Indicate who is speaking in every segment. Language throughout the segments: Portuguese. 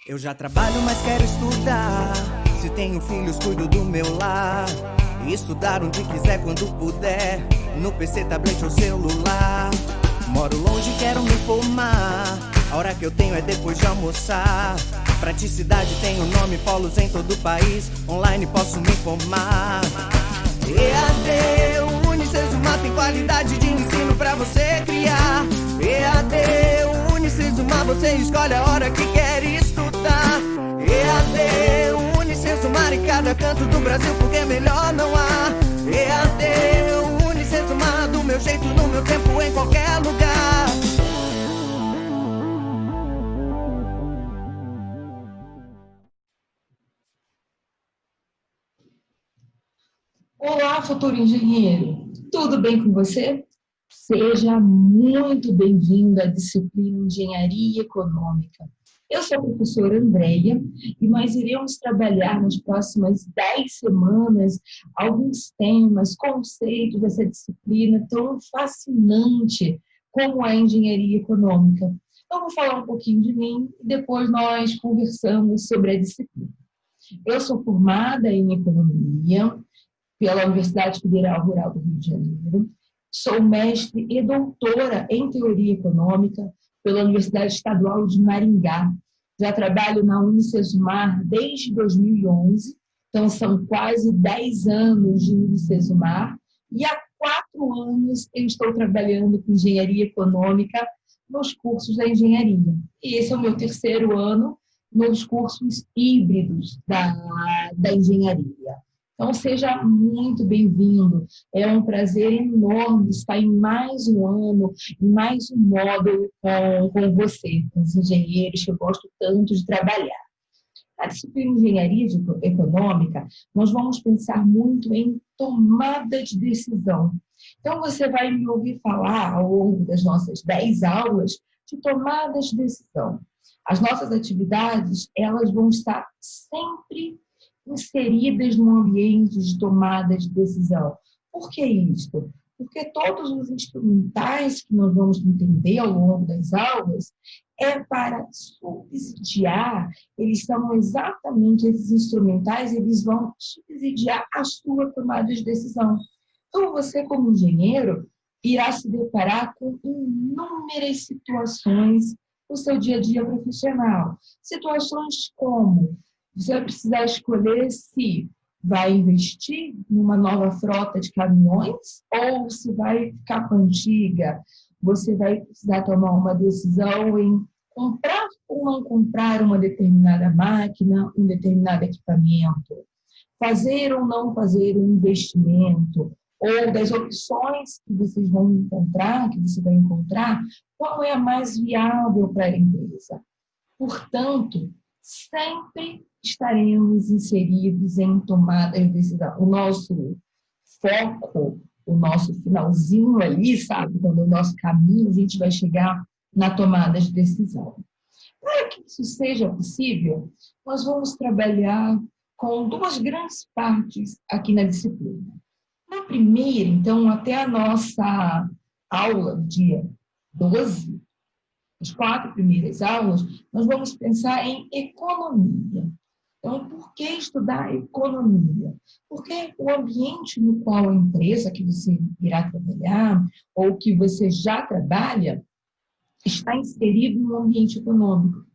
Speaker 1: Eu já trabalho, mas quero estudar. Se tenho filhos, cuido do meu lar. E estudar onde quiser, quando puder. No PC, tablet ou celular. Moro longe, quero me formar. A hora que eu tenho é depois de almoçar. Praticidade tem o nome, polos em todo o país. Online posso me formar. EAD, Unicesumar tem qualidade de ensino pra você criar. EAD, Unicesumar, você escolhe a hora que quer estudar. EAD, Unicesumar em cada canto do Brasil, porque melhor não há. EAD, Unicesumar, do meu jeito, no meu tempo, em qualquer lugar.
Speaker 2: Olá, futuro engenheiro! Tudo bem com você? Seja muito bem-vindo à disciplina Engenharia Econômica. Eu sou a professora Andreia e nós iremos trabalhar nas próximas 10 semanas alguns temas, conceitos dessa disciplina tão fascinante como a Engenharia Econômica. Então, vou falar um pouquinho de mim e depois nós conversamos sobre a disciplina. Eu sou formada em Economia pela Universidade Federal Rural do Rio de Janeiro. Sou mestre e doutora em Teoria Econômica pela Universidade Estadual de Maringá. Já trabalho na Unicesumar desde 2011, então são quase 10 anos de Unicesumar. E há 4 anos eu estou trabalhando com Engenharia Econômica nos cursos da engenharia. E esse é o meu 3º ano nos cursos híbridos da engenharia. Então, seja muito bem-vindo. É um prazer enorme estar em mais um ano, em mais um módulo com você, com os engenheiros que eu gosto tanto de trabalhar. Na disciplina Engenharia Econômica, nós vamos pensar muito em tomada de decisão. Então, você vai me ouvir falar ao longo das nossas 10 aulas de tomadas de decisão. As nossas atividades, elas vão estar sempre inseridas no ambiente de tomada de decisão. Por que isso? Porque todos os instrumentais que nós vamos entender ao longo das aulas é para subsidiar, eles são exatamente esses instrumentais, eles vão subsidiar a sua tomada de decisão. Então, você como engenheiro irá se deparar com inúmeras situações no seu dia a dia profissional. Situações como você vai precisar escolher se vai investir numa nova frota de caminhões ou se vai ficar com a antiga. Você vai precisar tomar uma decisão em comprar ou não comprar uma determinada máquina, um determinado equipamento, fazer ou não fazer um investimento, ou das opções que vocês vão encontrar, que você vai encontrar, qual é a mais viável para a empresa. Portanto, sempre estaremos inseridos em tomada de decisão. O nosso foco, o nosso finalzinho ali, sabe? Quando o nosso caminho, a gente vai chegar na tomada de decisão. Para que isso seja possível, nós vamos trabalhar com 2 grandes partes aqui na disciplina. Na primeira, então, até a nossa aula, dia 12, as 4 primeiras aulas, nós vamos pensar em economia. Então, por que estudar economia? Porque o ambiente no qual a empresa que você irá trabalhar, ou que você já trabalha, está inserido no ambiente econômico.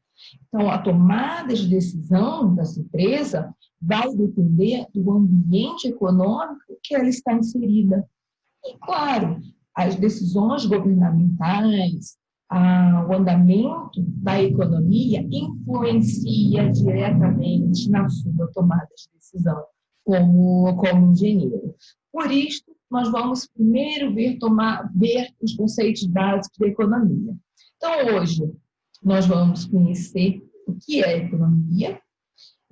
Speaker 2: Então, a tomada de decisão dessa empresa vai depender do ambiente econômico que ela está inserida. E, claro, as decisões governamentais, o andamento da economia influencia diretamente na sua tomada de decisão como engenheiro. Por isso, nós vamos primeiro ver os conceitos básicos da economia. Então, hoje, nós vamos conhecer o que é economia.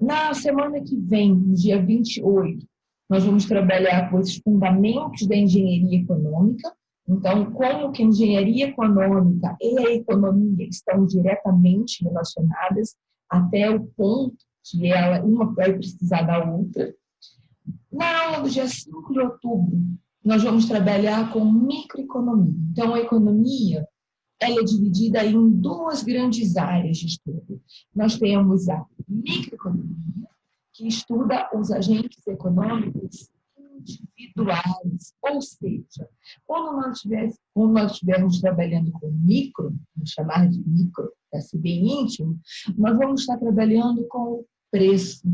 Speaker 2: Na semana que vem, no dia 28, nós vamos trabalhar com os fundamentos da engenharia econômica. Então, como que a engenharia econômica e a economia estão diretamente relacionadas até o ponto que uma vai precisar da outra. Na aula do dia 5 de outubro, nós vamos trabalhar com microeconomia. Então, a economia ela é dividida em duas grandes áreas de estudo. Nós temos a microeconomia, que estuda os agentes econômicos individuais, ou seja, quando nós estivermos trabalhando com micro, vamos chamar de micro, para ser bem íntimo, nós vamos estar trabalhando com o preço,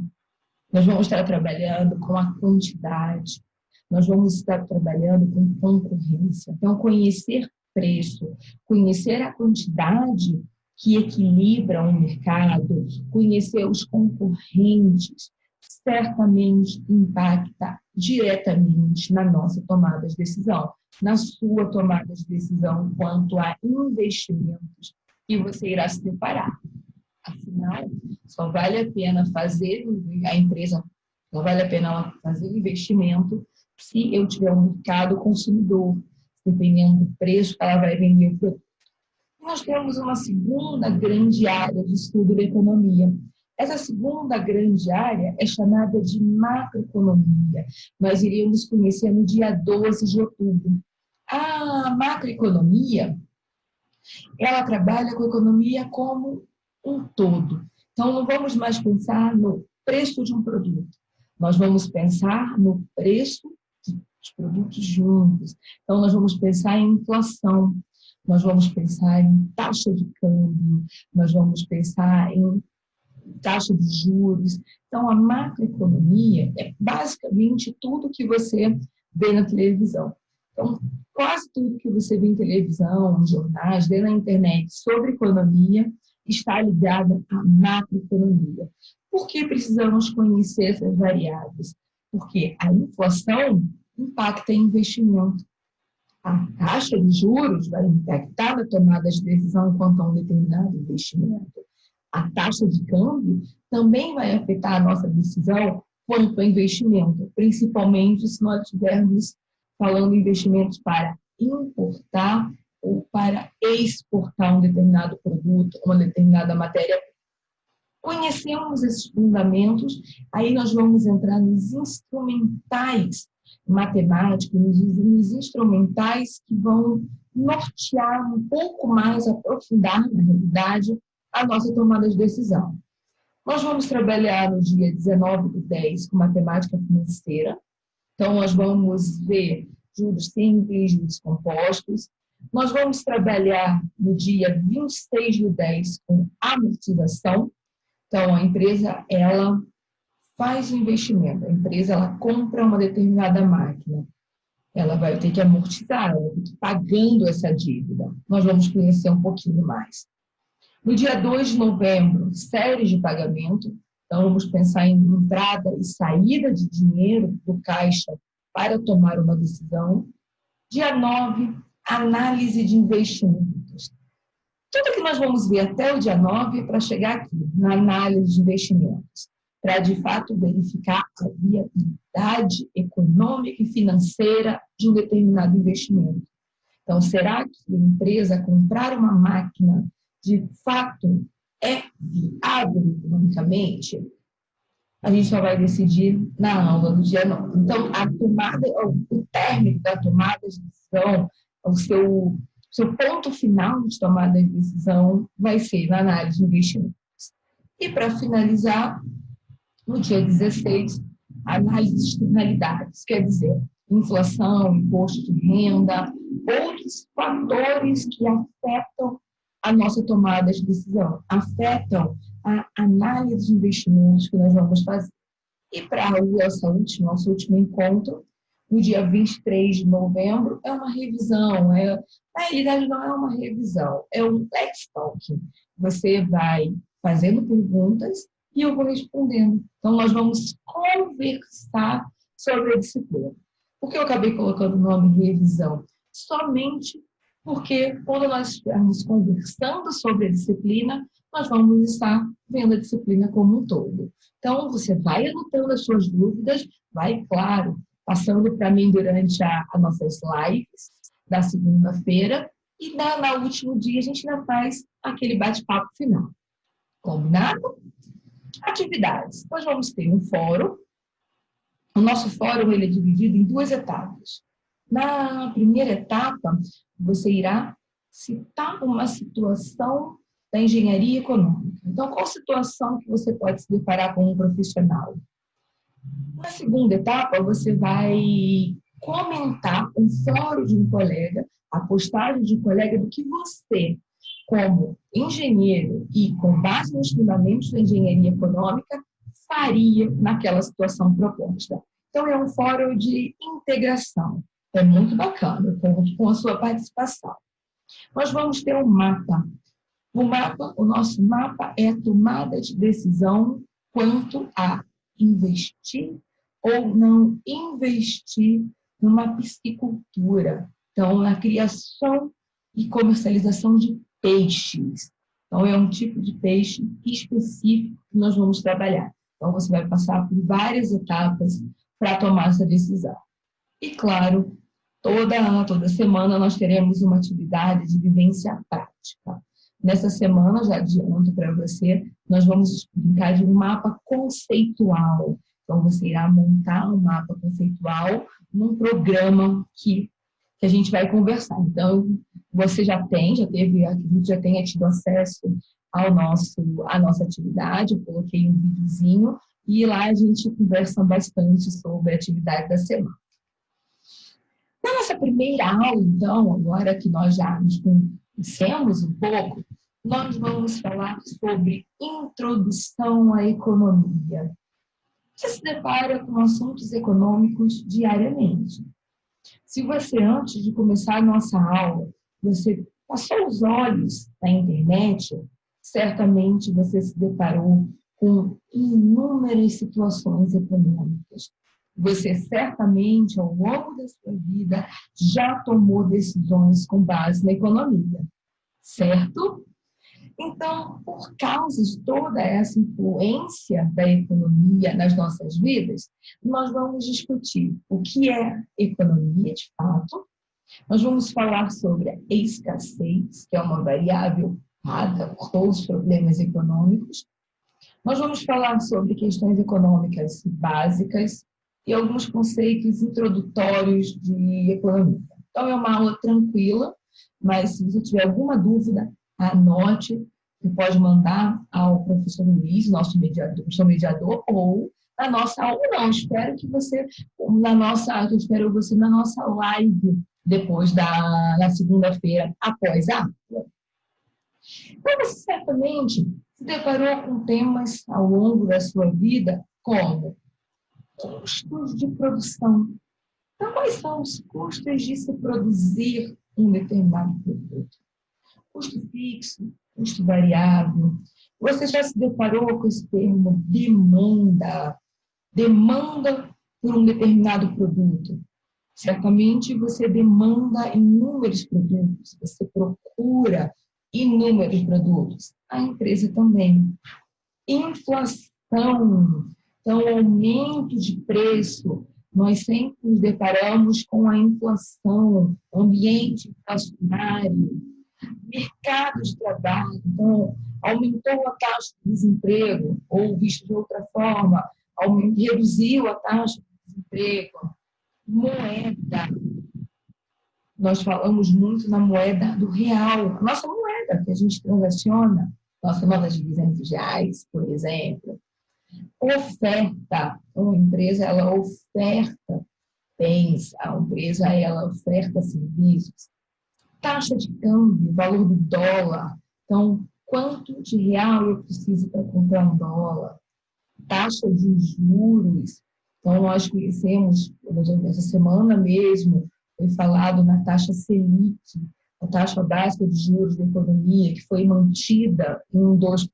Speaker 2: nós vamos estar trabalhando com a quantidade, nós vamos estar trabalhando com concorrência. Então, conhecer preço, conhecer a quantidade que equilibra o mercado, conhecer os concorrentes, certamente impacta diretamente na nossa tomada de decisão, na sua tomada de decisão quanto a investimentos que você irá se preparar. Afinal, só vale a pena fazer a empresa, só vale a pena fazer o investimento se eu tiver um mercado consumidor, dependendo do preço que ela vai vender o produto. Nós temos uma segunda grande área de estudo da economia. Essa segunda grande área é chamada de macroeconomia. Nós iríamos conhecer no dia 12 de outubro. A macroeconomia, ela trabalha com a economia como um todo. Então, não vamos mais pensar no preço de um produto. Nós vamos pensar no preço dos produtos juntos. Então, nós vamos pensar em inflação, nós vamos pensar em taxa de câmbio, nós vamos pensar em taxa de juros. Então, a macroeconomia é basicamente tudo que você vê na televisão. Então, quase tudo que você vê em televisão, nos jornais, vê na internet sobre economia, está ligado à macroeconomia. Por que precisamos conhecer essas variáveis? Porque a inflação impacta em investimento. A taxa de juros vai impactar na tomada de decisão quanto a um determinado investimento. A taxa de câmbio também vai afetar a nossa decisão quanto ao investimento, principalmente se nós estivermos falando em investimentos para importar ou para exportar um determinado produto, uma determinada matéria. Conhecemos esses fundamentos, aí nós vamos entrar nos instrumentais matemáticos, nos instrumentais que vão nortear um pouco mais, aprofundar, na realidade, a nossa tomada de decisão. Nós vamos trabalhar no dia 19/10 com matemática financeira, então nós vamos ver juros simples, juros compostos. Nós vamos trabalhar no dia 26/10 com amortização. Então, a empresa, ela faz o investimento, a empresa, ela compra uma determinada máquina, ela vai ter que amortizar, ela vai ter que ir pagando essa dívida. Nós vamos conhecer um pouquinho mais. No dia 2 de novembro, séries de pagamento, então vamos pensar em entrada e saída de dinheiro do caixa para tomar uma decisão. Dia 9, análise de investimentos. Tudo que nós vamos ver até o dia 9 é para chegar aqui, na análise de investimentos, para de fato verificar a viabilidade econômica e financeira de um determinado investimento. Então, será que a empresa comprar uma máquina de fato é viável economicamente? A gente só vai decidir na aula do dia 9. Então, o término da tomada de decisão, o seu ponto final de tomada de decisão vai ser na análise de investimentos. E, para finalizar, no dia 16, análise de externalidades, quer dizer, inflação, imposto de renda, outros fatores que afetam a nossa tomada de decisão, afetam a análise de investimentos que nós vamos fazer. E para o nosso último encontro, no dia 23 de novembro, é uma revisão. Na realidade, não é uma revisão, é um let's talk. Você vai fazendo perguntas e eu vou respondendo. Então, nós vamos conversar sobre a disciplina. Por que eu acabei colocando o nome revisão? Somente porque quando nós estivermos conversando sobre a disciplina, nós vamos estar vendo a disciplina como um todo. Então, você vai anotando as suas dúvidas, vai, claro, passando para mim durante as nossas lives da segunda-feira, e no último dia a gente ainda faz aquele bate-papo final. Combinado? Atividades. Nós vamos ter um fórum. O nosso fórum ele é dividido em duas etapas. Na primeira etapa, você irá se está uma situação da engenharia econômica. Então, qual situação que você pode se deparar com um profissional? Na segunda etapa, você vai comentar um fórum de um colega, a postagem de um colega do que você, como engenheiro e com base nos fundamentos da engenharia econômica, faria naquela situação proposta. Então, é um fórum de integração. É muito bacana, conto com a sua participação. Nós vamos ter um mapa. O nosso mapa é a tomada de decisão quanto a investir ou não investir numa piscicultura. Então, na criação e comercialização de peixes. Então, é um tipo de peixe específico que nós vamos trabalhar. Então, você vai passar por várias etapas para tomar essa decisão. E, claro, toda semana nós teremos uma atividade de vivência prática. Nessa semana, já adianto para você, nós vamos brincar de um mapa conceitual. Então, você irá montar um mapa conceitual num programa que a gente vai conversar. Então, você já teve, acredito, já tenha tido acesso à nossa atividade. Eu coloquei um videozinho e lá a gente conversa bastante sobre a atividade da semana. Na nossa primeira aula, então, agora que nós já nos conhecemos um pouco, nós vamos falar sobre introdução à economia. Você se depara com assuntos econômicos diariamente. Se você, antes de começar a nossa aula, você passou os olhos na internet, certamente você se deparou com inúmeras situações econômicas. Você certamente, ao longo da sua vida, já tomou decisões com base na economia, certo? Então, por causa de toda essa influência da economia nas nossas vidas, nós vamos discutir o que é economia de fato. Nós vamos falar sobre a escassez, que é uma variável paga por todos os problemas econômicos. Nós vamos falar sobre questões econômicas básicas e alguns conceitos introdutórios de economia. Então, é uma aula tranquila, mas se você tiver alguma dúvida, anote, você pode mandar ao professor Luiz, nosso mediador, ou na nossa aula. Não, espero você na nossa live depois na segunda-feira, após a aula. Então, você certamente se deparou com temas ao longo da sua vida, como custos de produção. Então, quais são os custos de se produzir um determinado produto? Custo fixo, custo variável. Você já se deparou com esse termo demanda? Demanda por um determinado produto. Certamente você demanda inúmeros produtos, você procura inúmeros produtos. A empresa também. Inflação, então aumento de preço. Nós sempre nos deparamos com a inflação, ambiente inflacionário, mercado de trabalho. Então, aumentou a taxa de desemprego, ou visto de outra forma, reduziu a taxa de desemprego. Moeda. Nós falamos muito na moeda do real. A nossa moeda que a gente transaciona, nossa nota de R$200, por exemplo. Oferta. Então, a empresa, ela oferta bens, a empresa, ela oferta serviços. Taxa de câmbio, valor do dólar. Então, quanto de real eu preciso para comprar um dólar? Taxa de juros. Então, nós conhecemos, essa semana mesmo, foi falado na taxa Selic, a taxa básica de juros da economia, que foi mantida em 2%.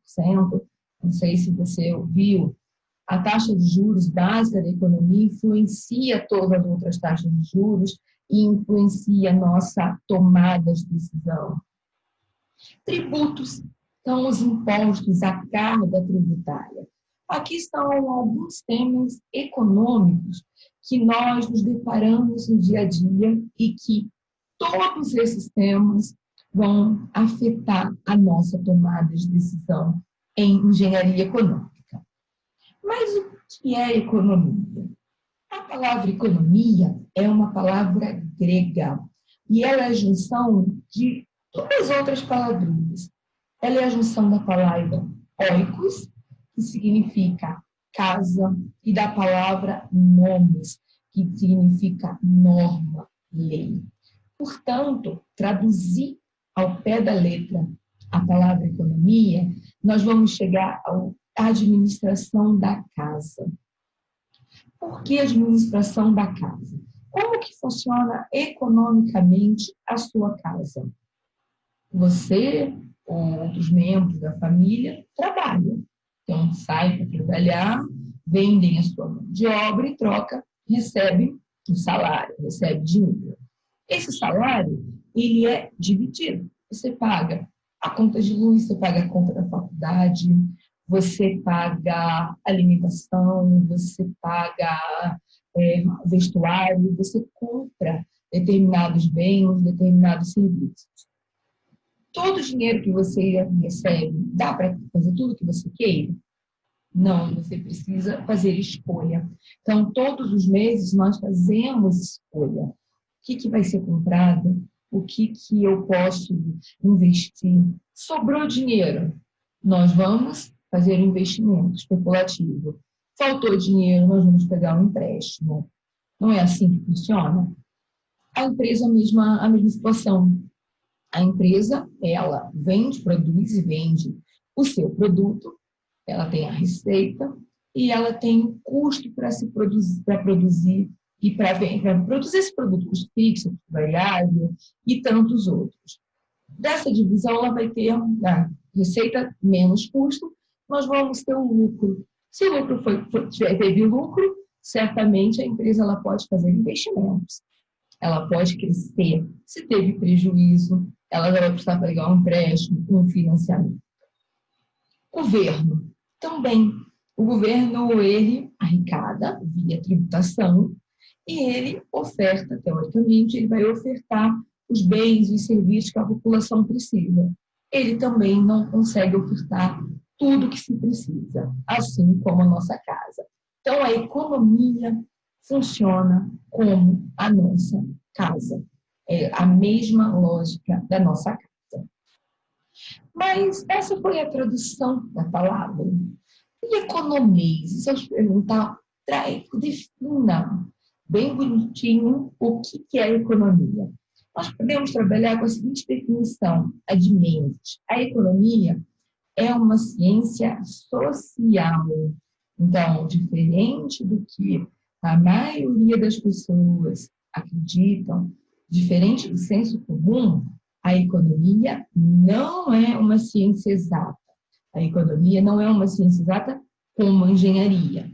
Speaker 2: Não sei se você ouviu. A taxa de juros básica da economia influencia todas as outras taxas de juros e influencia a nossa tomada de decisão. Tributos, então os impostos, a carga tributária. Aqui estão alguns temas econômicos que nós nos deparamos no dia a dia e que todos esses temas vão afetar a nossa tomada de decisão em engenharia econômica. Mas o que é economia? A palavra economia é uma palavra grega e ela é a junção de Todas as outras palavrinhas. Ela é a junção da palavra oikos, que significa casa, e da palavra nomos, que significa norma, lei. Portanto, traduzir ao pé da letra a palavra economia, nós vamos chegar à administração da casa. Por que administração da casa? Como que funciona economicamente a sua casa? Você ou outros membros da família trabalham. Então, saem para trabalhar, vendem a sua mão de obra e troca, recebe um salário, recebe dinheiro. Esse salário, ele é dividido. Você paga a conta de luz, você paga a conta da faculdade, você paga alimentação, você paga vestuário, você compra determinados bens, determinados serviços. Todo o dinheiro que você recebe, dá para fazer tudo o que você queira? Não, você precisa fazer escolha. Então, todos os meses nós fazemos escolha. O que vai ser comprado? O que eu posso investir? Sobrou dinheiro? Nós vamos fazer um investimento especulativo. Faltou dinheiro? Nós vamos pegar um empréstimo. Não é assim que funciona? A empresa, a mesma situação. A empresa, ela vende, produz e vende o seu produto, ela tem a receita e ela tem o custo para produzir e para produzir esse produto, custo fixo, custo variável e tantos outros. Dessa divisão, ela vai ter a receita menos custo, nós vamos ter o lucro. Se o lucro teve lucro, certamente a empresa ela pode fazer investimentos, ela pode crescer. Se teve prejuízo, ela vai precisar pegar um empréstimo, um financiamento. Governo, também. O governo, ele arrecada via tributação e ele oferta, teoricamente, ele vai ofertar os bens e os serviços que a população precisa. Ele também não consegue ofertar tudo que se precisa, assim como a nossa casa. Então, a economia funciona como a nossa casa. É a mesma lógica da nossa casa. Mas essa foi a tradução da palavra. E economize? Se eu te perguntar, defina bem bonitinho o que é economia. Nós podemos trabalhar com a seguinte definição, a de Mendes. A economia é uma ciência social. Então, diferente do que a maioria das pessoas acreditam, diferente do senso comum, a economia não é uma ciência exata. A economia não é uma ciência exata como a engenharia.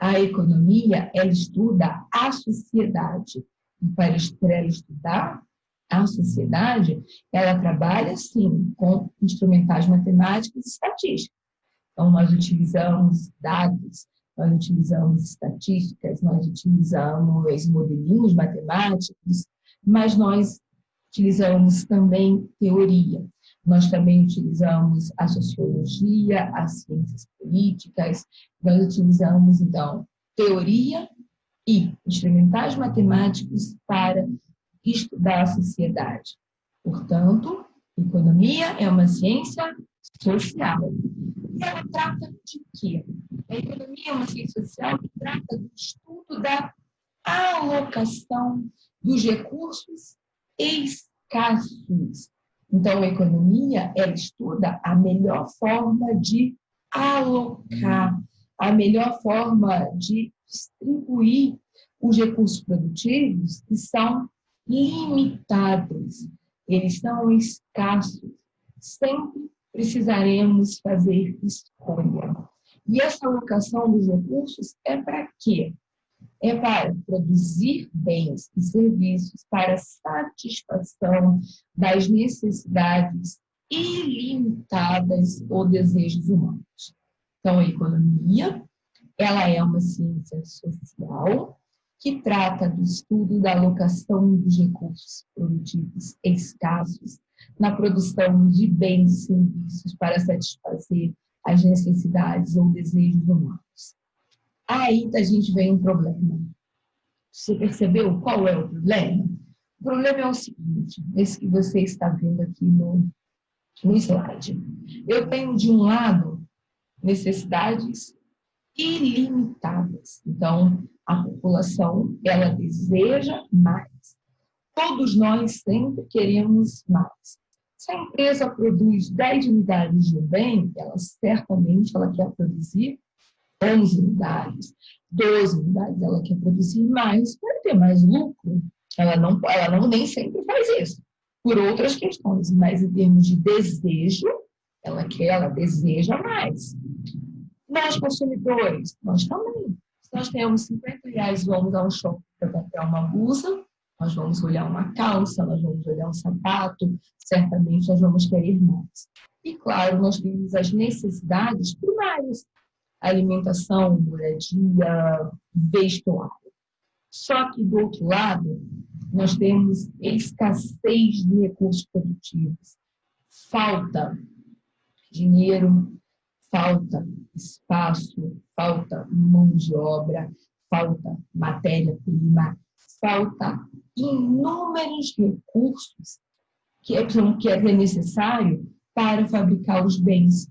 Speaker 2: A economia, ela estuda a sociedade. E para ela estudar a sociedade, ela trabalha, sim, com instrumentais matemáticos e estatísticos. Então, nós utilizamos dados, nós utilizamos estatísticas, nós utilizamos modelinhos matemáticos, mas nós utilizamos também teoria. Nós também utilizamos a sociologia, as ciências políticas, nós utilizamos, então, teoria e instrumentais matemáticos para estudar a sociedade. Portanto, economia é uma ciência social. E ela trata de quê? A economia é uma ciência social que trata do estudo da alocação dos recursos escassos. Então, a economia, ela estuda a melhor forma de alocar, a melhor forma de distribuir os recursos produtivos que são limitados, eles são escassos. Sempre precisaremos fazer escolha. E essa alocação dos recursos é para quê? É para produzir bens e serviços para satisfação das necessidades ilimitadas ou desejos humanos. Então, a economia, ela é uma ciência social que trata do estudo da alocação dos recursos produtivos escassos na produção de bens e serviços para satisfazer as necessidades ou desejos humanos. Aí a gente vem um problema. Você percebeu qual é o problema? O problema é o seguinte, esse que você está vendo aqui no slide. Eu tenho, de um lado, necessidades ilimitadas. Então, a população, ela deseja mais. Todos nós sempre queremos mais. Se a empresa produz 10 unidades de um bem, ela certamente ela quer produzir 11 unidades, 12 unidades, ela quer produzir mais para ter mais lucro. Ela não nem sempre faz isso, por outras questões, mas em termos de desejo, ela deseja mais. Nós, consumidores, nós também. Se nós temos R$ 50, vamos ao shopping para comprar uma blusa, nós vamos olhar uma calça, nós vamos olhar um sapato, certamente nós vamos querer mais. E, claro, nós temos as necessidades primárias, alimentação, moradia, vestuário. Só que, do outro lado, nós temos escassez de recursos produtivos, falta dinheiro, falta espaço, falta mão de obra, falta matéria-prima, falta inúmeros recursos que é necessário para fabricar os bens.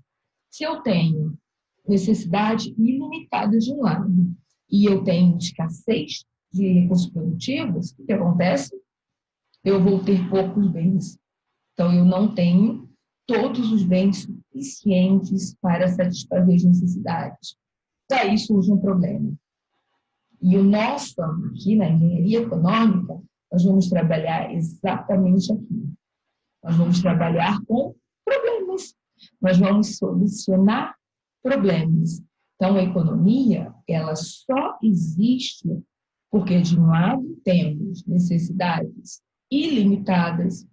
Speaker 2: Se eu tenho necessidade ilimitada de um lado e eu tenho escassez de recursos produtivos, o que acontece? Eu vou ter poucos bens. Então, eu não tenho todos os bens suficientes para satisfazer as necessidades. Daí surge um problema. E o nosso, aqui na engenharia econômica, nós vamos trabalhar exatamente aqui. Nós vamos trabalhar com problemas. Nós vamos solucionar problemas. Então, a economia, ela só existe porque, de um lado, temos necessidades ilimitadas,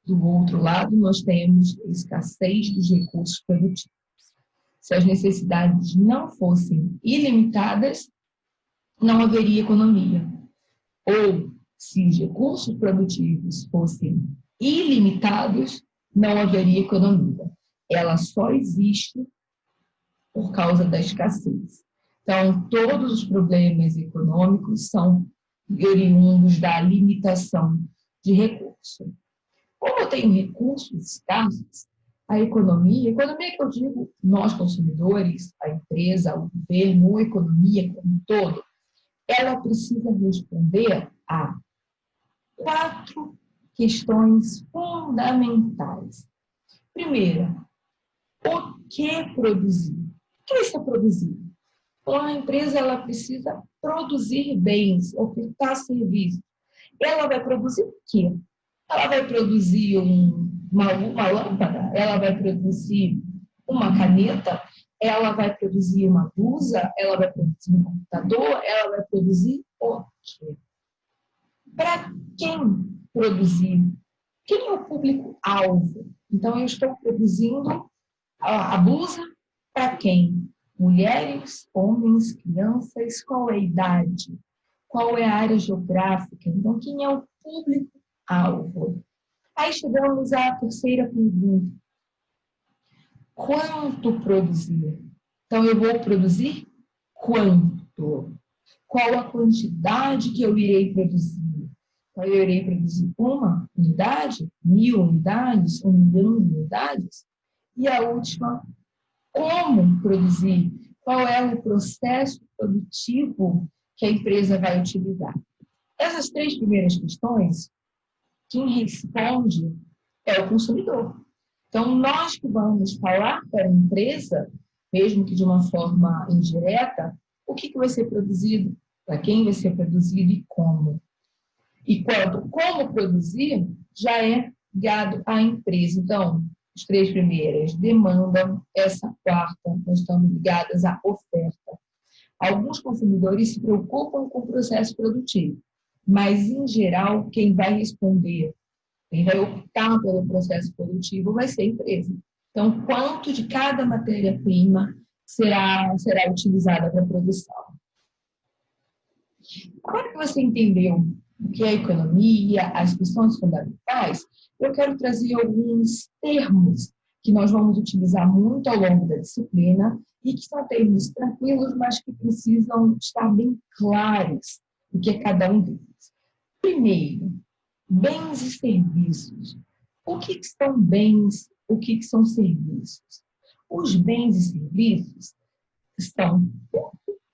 Speaker 2: do outro lado, nós temos escassez dos recursos produtivos. Se as necessidades não fossem ilimitadas, não haveria economia. Ou, se os recursos produtivos fossem ilimitados, não haveria economia. Ela só existe por causa da escassez. Então, todos os problemas econômicos são oriundos da limitação de recursos. Como eu tenho recursos escassos, a economia que eu digo, nós consumidores, a empresa, o governo, a economia como um todo, ela precisa responder a 4 questões fundamentais. Primeira, o que produzir? O que é isso produzir? Então, a empresa ela precisa produzir bens, ofertar serviços. Ela vai produzir o quê? Ela vai produzir uma lâmpada? Ela vai produzir uma caneta? Ela vai produzir uma blusa? Ela vai produzir um computador? Ela vai produzir o quê? Para quem produzir? Quem é o público-alvo? Então, eu estou produzindo a blusa para quem? Mulheres, homens, crianças, qual é a idade? Qual é a área geográfica? Então, quem é o público-alvo? Aí chegamos à terceira pergunta. Quanto produzir? Então, eu vou produzir quanto? Qual a quantidade que eu irei produzir? Então, eu irei produzir 1 unidade, 1000 unidades, 1 milhão de unidades? E a última, como produzir? Qual é o processo produtivo que a empresa vai utilizar? Essas 3 primeiras questões, quem responde é o consumidor. Então, nós que vamos falar para a empresa, mesmo que de uma forma indireta, o que vai ser produzido, para quem vai ser produzido e como. E como produzir, já é ligado à empresa. Então, as 3 primeiras demandam, essa 4ª, nós estamos ligadas à oferta. Alguns consumidores se preocupam com o processo produtivo, mas, em geral, quem vai responder, quem vai optar pelo processo produtivo vai ser a empresa. Então, quanto de cada matéria-prima será utilizada para a produção? Agora que você entendeu o que é a economia, as questões fundamentais, eu quero trazer alguns termos que nós vamos utilizar muito ao longo da disciplina e que são termos tranquilos, mas que precisam estar bem claros o que é cada um deles. Primeiro, Bens e serviços. O que são bens? O que são serviços? Os bens e serviços são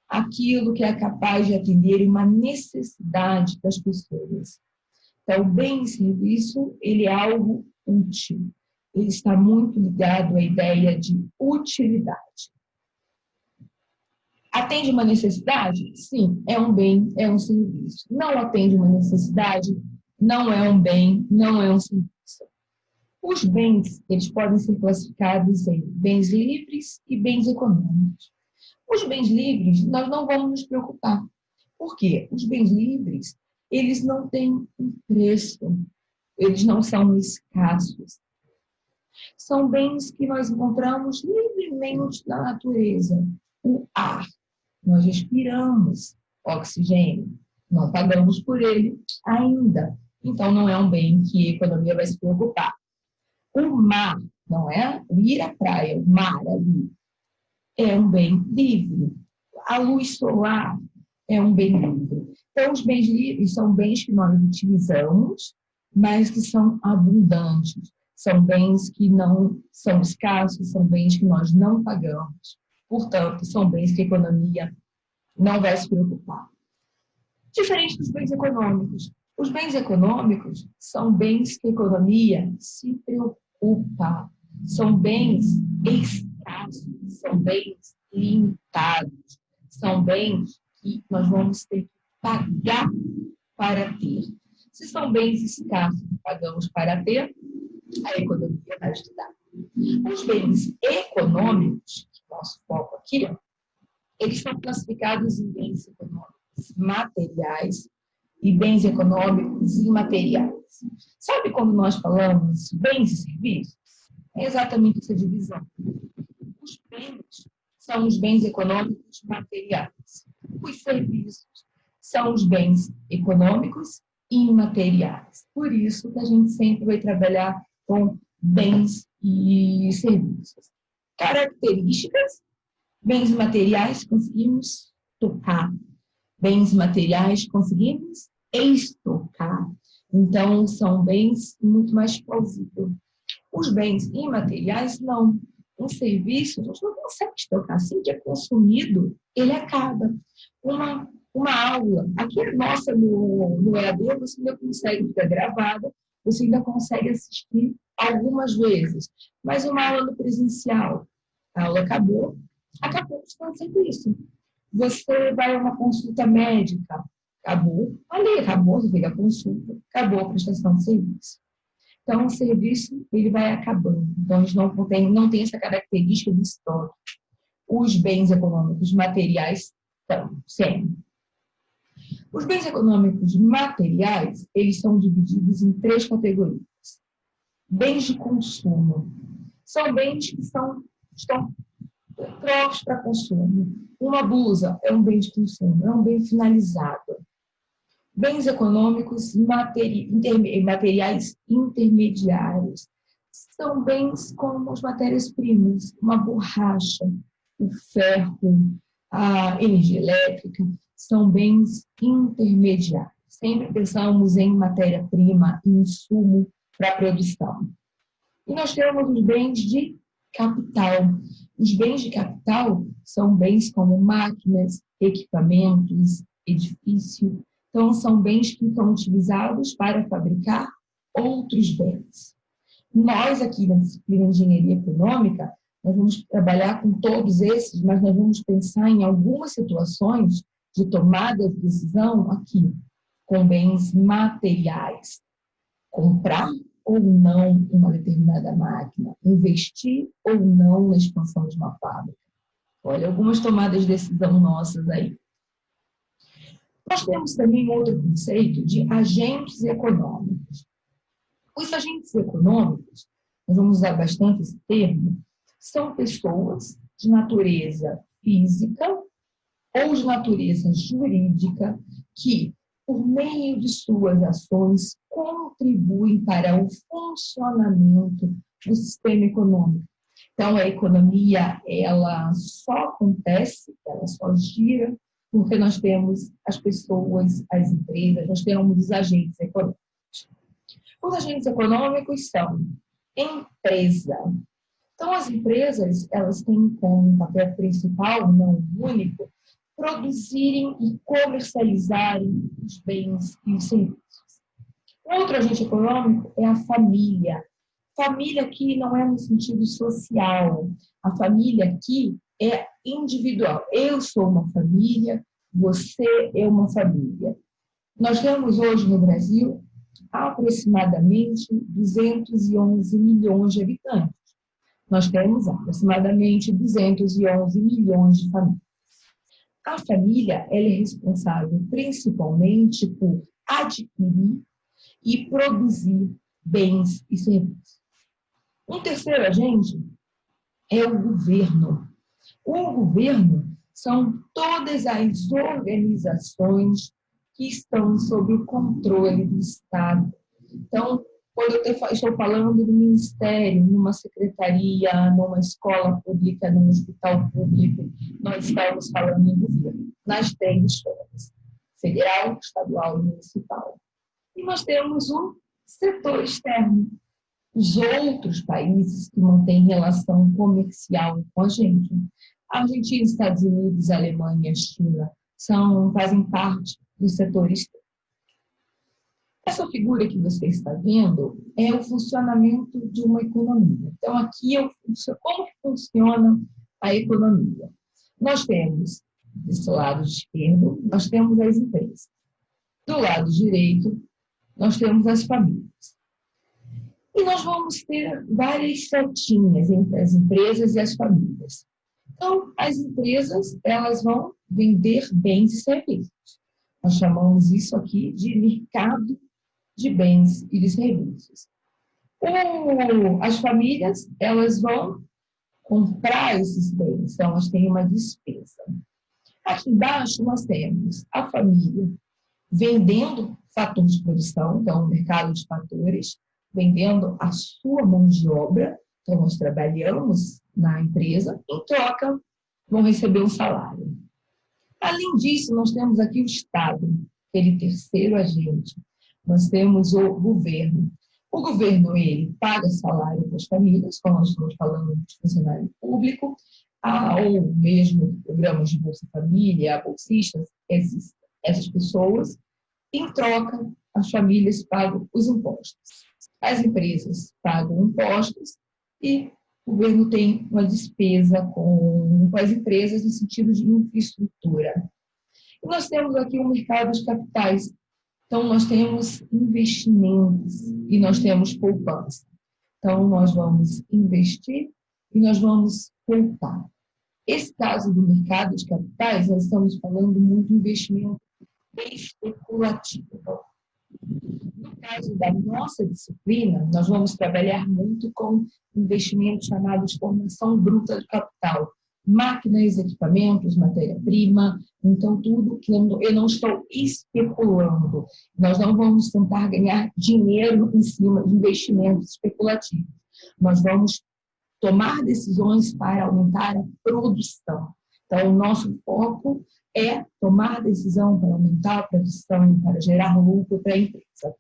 Speaker 2: aquilo que é capaz de atender uma necessidade das pessoas. Então, o bem e serviço, ele é algo útil. Ele está muito ligado à ideia de utilidade. Atende uma necessidade? Sim, é um bem, é um serviço. Não atende uma necessidade? Não é um bem, não é um serviço. Os bens, eles podem ser classificados em bens livres e bens econômicos. Os bens livres, nós não vamos nos preocupar. Por quê? Os bens livres, eles não têm um preço, eles não são escassos. São bens que nós encontramos livremente na natureza. O ar, nós respiramos oxigênio, não pagamos por ele ainda. Então, não é um bem que a economia vai se preocupar. O mar, não é? Ir à praia, o mar ali, é um bem livre. A luz solar é um bem livre. Então, os bens livres são bens que nós utilizamos, mas que são abundantes. São bens que não são escassos, são bens que nós não pagamos. Portanto, são bens que a economia não vai se preocupar. Diferente dos bens econômicos. Os bens econômicos são bens que a economia se preocupa. São bens escassos, são bens limitados, são bens que nós vamos ter que pagar para ter. Se são bens escassos que pagamos para ter, a economia vai estudar. Os bens econômicos, nosso foco aqui, eles são classificados em bens econômicos materiais e bens econômicos imateriais. Sabe quando nós falamos bens e serviços? É exatamente essa divisão. Os bens são os bens econômicos materiais. Os serviços são os bens econômicos imateriais. Por isso que a gente sempre vai trabalhar com bens e serviços. Características: bens materiais conseguimos tocar, bens materiais conseguimos estocar. Então, são bens muito mais plausíveis. Os bens imateriais, não. Um serviço, a gente não consegue estocar. Assim que é consumido, ele acaba. Uma aula, aqui é nossa no EAD, você ainda consegue ficar gravada, você ainda consegue assistir algumas vezes. Mas uma aula no presencial, a aula acabou o serviço. Você vai a uma consulta médica, acabou, ali acabou, você fez a consulta, acabou a prestação de serviço. Então, o serviço, ele vai acabando. Então, a gente não tem essa característica de estoque. Os bens econômicos materiais estão sempre. Os bens econômicos materiais, eles são divididos em 3 categorias. Bens de consumo. São bens que estão prontos para consumo. Uma blusa é um bem de consumo, é um bem finalizado. Bens econômicos materiais intermediários. São bens como as matérias-primas, uma borracha, o ferro, a energia elétrica, são bens intermediários. Sempre pensamos em matéria-prima, insumo para a produção. E nós temos os bens de capital. Os bens de capital são bens como máquinas, equipamentos, edifício. Então, são bens que são utilizados para fabricar outros bens. Nós, aqui na disciplina de Engenharia Econômica, nós vamos trabalhar com todos esses, mas nós vamos pensar em algumas situações de tomada de decisão aqui, com bens materiais. Comprar ou não uma determinada máquina, investir ou não na expansão de uma fábrica. Olha, algumas tomadas de decisão nossas aí. Nós temos também outro conceito de agentes econômicos. Os agentes econômicos, nós vamos usar bastante esse termo, são pessoas de natureza física ou de natureza jurídica que, por meio de suas ações, contribuem para o funcionamento do sistema econômico. Então, a economia, ela só acontece, ela só gira, porque nós temos as pessoas, as empresas, nós temos os agentes econômicos. Os agentes econômicos são empresa. Então, as empresas, elas têm como papel principal, não único, produzirem e comercializarem os bens e os serviços. Outro agente econômico é a família. Família aqui não é no sentido social. A família aqui é individual. Eu sou uma família, você é uma família. Nós temos hoje no Brasil aproximadamente 211 milhões de habitantes. Nós temos aproximadamente 211 milhões de famílias. A família ela é responsável principalmente por adquirir e produzir bens e serviços. Um terceiro agente é o governo. O governo são todas as organizações que estão sob o controle do Estado. Então, quando eu estou falando do ministério, numa secretaria, numa escola pública, num hospital público, nós estamos falando em governo, nas três esferas, federal, estadual e municipal. E nós temos o setor externo, os outros países que mantêm relação comercial com a gente. A Argentina, Estados Unidos, Alemanha, China, fazem parte do setor externo. Essa figura que você está vendo é o funcionamento de uma economia. Então, aqui é como funciona a economia. Nós temos, desse lado esquerdo, nós temos as empresas. Do lado direito, nós temos as famílias. E nós vamos ter várias setinhas entre as empresas e as famílias. Então, as empresas, elas vão vender bens e serviços. Nós chamamos isso aqui de mercado de bens e de serviços. As famílias, elas vão comprar esses bens, então elas têm uma despesa. Aqui embaixo nós temos a família vendendo fatores de produção, então o mercado de fatores, vendendo a sua mão de obra, então nós trabalhamos na empresa, em troca vão receber um salário. Além disso, nós temos aqui o Estado, aquele terceiro agente. Nós temos o governo. O governo, ele paga salário para as famílias, como nós estamos falando de funcionário público, ou mesmo programas de Bolsa Família, bolsistas, essas pessoas. Em troca, as famílias pagam os impostos. As empresas pagam impostos e o governo tem uma despesa com as empresas no sentido de infraestrutura. E nós temos aqui um mercado de capitais. Então, nós temos investimentos e nós temos poupança. Então, nós vamos investir e nós vamos poupar. Esse caso do mercado de capitais, nós estamos falando muito de investimento especulativo. No caso da nossa disciplina, nós vamos trabalhar muito com investimentos chamados de formação bruta de capital. Máquinas, equipamentos, matéria-prima, então tudo que eu não estou especulando. Nós não vamos tentar ganhar dinheiro em cima de investimentos especulativos. Nós vamos tomar decisões para aumentar a produção. Então, o nosso foco é tomar decisão para aumentar a produção, para gerar lucro para a empresa.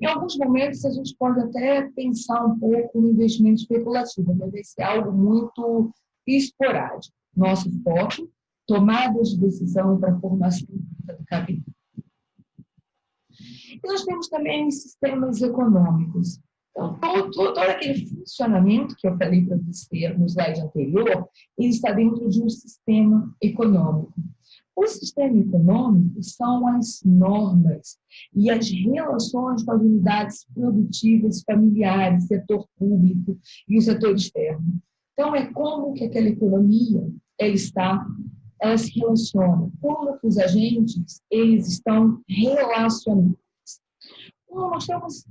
Speaker 2: Em alguns momentos, a gente pode até pensar um pouco no investimento especulativo, mas vai ser algo muito esporádico. Nosso foco, tomadas de decisão para a formação do capital. E nós temos também os sistemas econômicos. Então, todo aquele funcionamento que eu falei para você no slide anterior, ele está dentro de um sistema econômico. O sistema econômico são as normas e as relações com as unidades produtivas familiares, setor público e o setor externo. Então, é como que aquela economia ela se relaciona, como que os agentes eles estão relacionados. Então, nós temos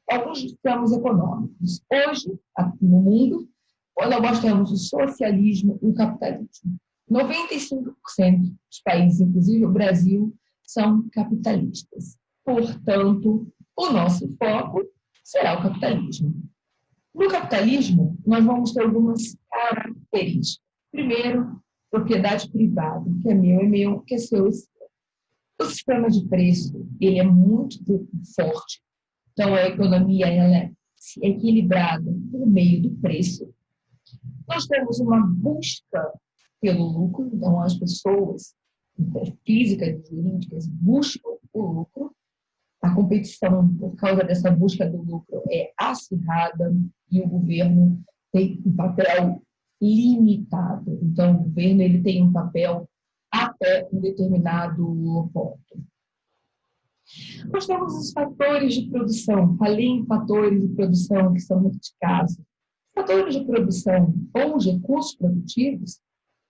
Speaker 2: alguns sistemas econômicos. Hoje, no mundo, nós temos o socialismo e o capitalismo. 95% dos países, inclusive o Brasil, são capitalistas. Portanto, o nosso foco será o capitalismo. No capitalismo, nós vamos ter algumas características. Primeiro, propriedade privada, que é meu, que é seu. O sistema de preço, ele é muito forte. Então, a economia ela é equilibrada por meio do preço. Nós temos uma busca pelo lucro, então as pessoas físicas e jurídicas buscam o lucro. A competição, por causa dessa busca do lucro, é acirrada e o governo tem um papel limitado. Então, o governo ele tem um papel até um determinado ponto. Nós temos os fatores de produção. Falei em fatores de produção que são muito escassos. Fatores de produção ou os recursos produtivos,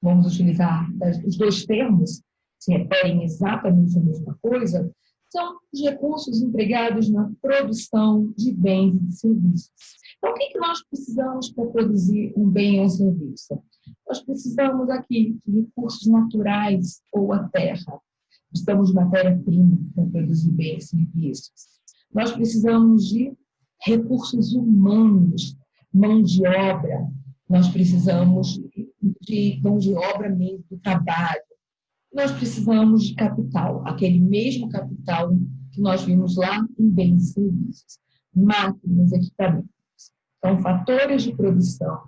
Speaker 2: vamos utilizar os dois termos, se referem exatamente a mesma coisa, são os recursos empregados na produção de bens e de serviços. Então, o que nós precisamos para produzir um bem ou um serviço? Nós precisamos aqui de recursos naturais ou a terra. Precisamos de matéria-prima para produzir bens e serviços. Nós precisamos de recursos humanos, mão de obra. Nós precisamos de mão de obra mesmo, do trabalho. Nós precisamos de capital, aquele mesmo capital que nós vimos lá em bens e serviços, máquinas, equipamentos. Então, fatores de produção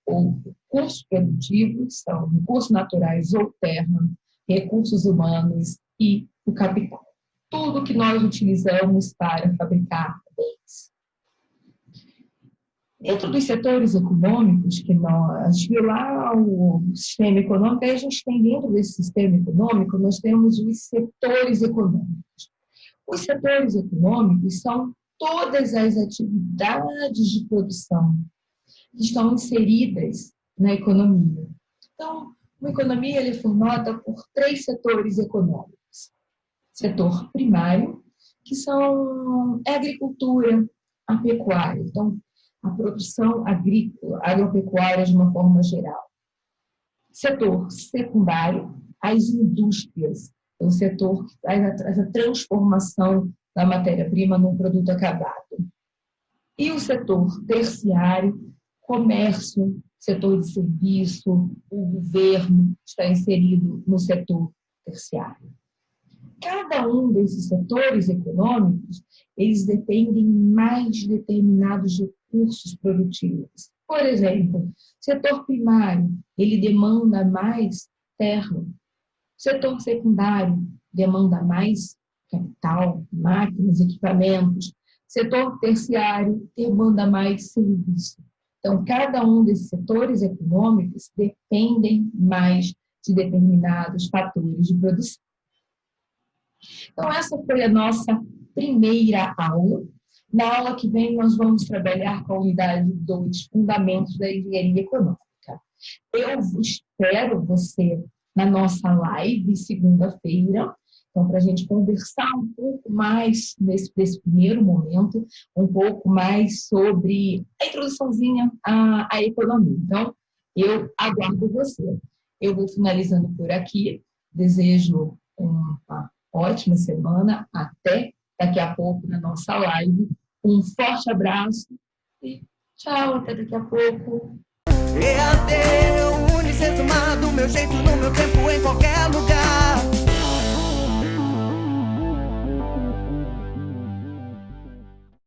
Speaker 2: ou recursos produtivos são recursos naturais ou terra, recursos humanos e o capital. Tudo que nós utilizamos para fabricar bens. Dentro dos setores econômicos que nós viu lá o sistema econômico, aí a gente tem dentro desse sistema econômico, nós temos os setores econômicos. Os setores econômicos são todas as atividades de produção que estão inseridas na economia. Então, uma economia é formada por 3 setores econômicos. Setor primário, que são a agricultura, a pecuária. Então, a produção agrícola, agropecuária de uma forma geral. Setor secundário, as indústrias, o setor que faz a transformação da matéria-prima num produto acabado. E o setor terciário, comércio, setor de serviço, o governo está inserido no setor terciário. Cada um desses setores econômicos, eles dependem mais de determinados recursos produtivos. Por exemplo, setor primário, ele demanda mais terra. Setor secundário demanda mais capital, máquinas, equipamentos. Setor terciário demanda mais serviço. Então, cada um desses setores econômicos dependem mais de determinados fatores de produção. Então, essa foi a nossa primeira aula. Na aula que vem, nós vamos trabalhar com a unidade 2, Fundamentos da Engenharia Econômica. Eu espero você na nossa live, segunda-feira, então, para a gente conversar um pouco mais nesse primeiro momento, um pouco mais sobre a introduçãozinha à economia. Então, eu aguardo você. Eu vou finalizando por aqui. Desejo uma ótima semana. Até daqui a pouco na nossa live. Um forte abraço e tchau, até daqui a pouco.
Speaker 1: EAD, o Unicentro, do meu jeito não